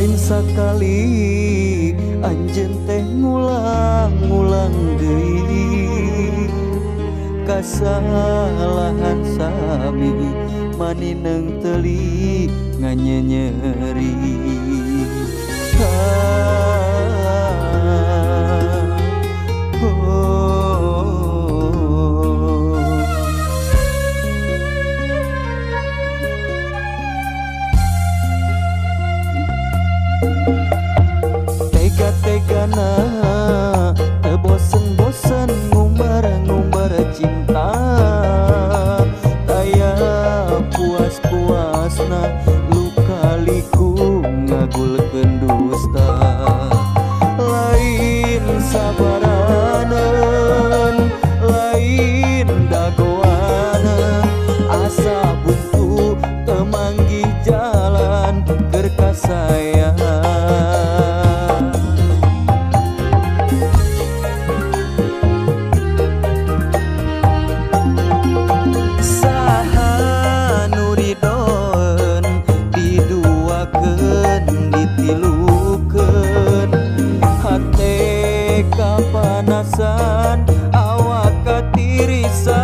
lain sakali anjeun teh ngulang-ngulang deui kasalahan sami manineng teuli nganyenyeri. Tega-tegana teu bosen-bosen ngumbar-ngumbar cinta aya puas-puasna luka-liku ngagulkeun dusta lain sabaraneun lain dagoaneun asa buntu teu manggih jalan keur kasayang. Kapanasan awak katirisan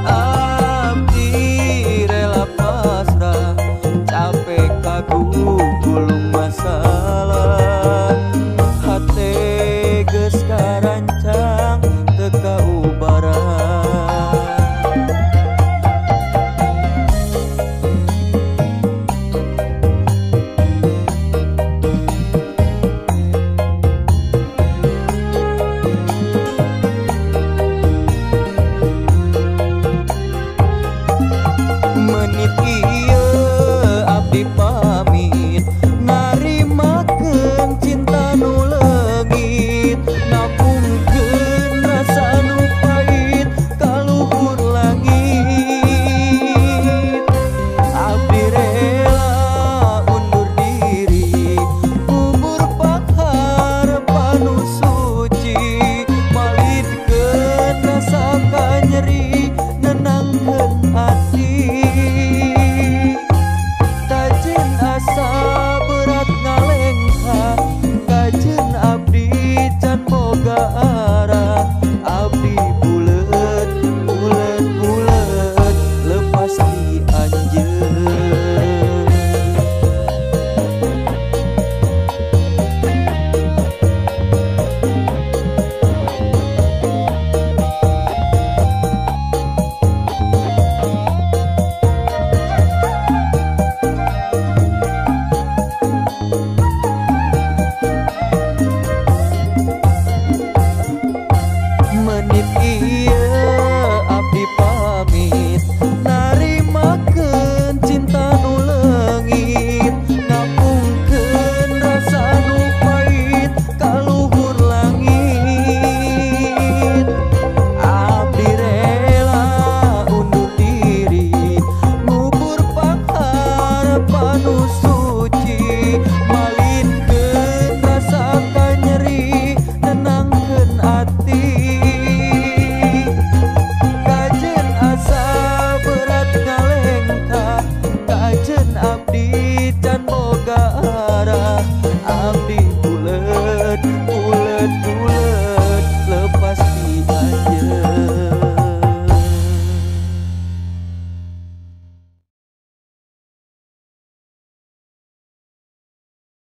abdi rela pasrah capek kagu gulung masalah hate geus karancang teu kaubaran. Menit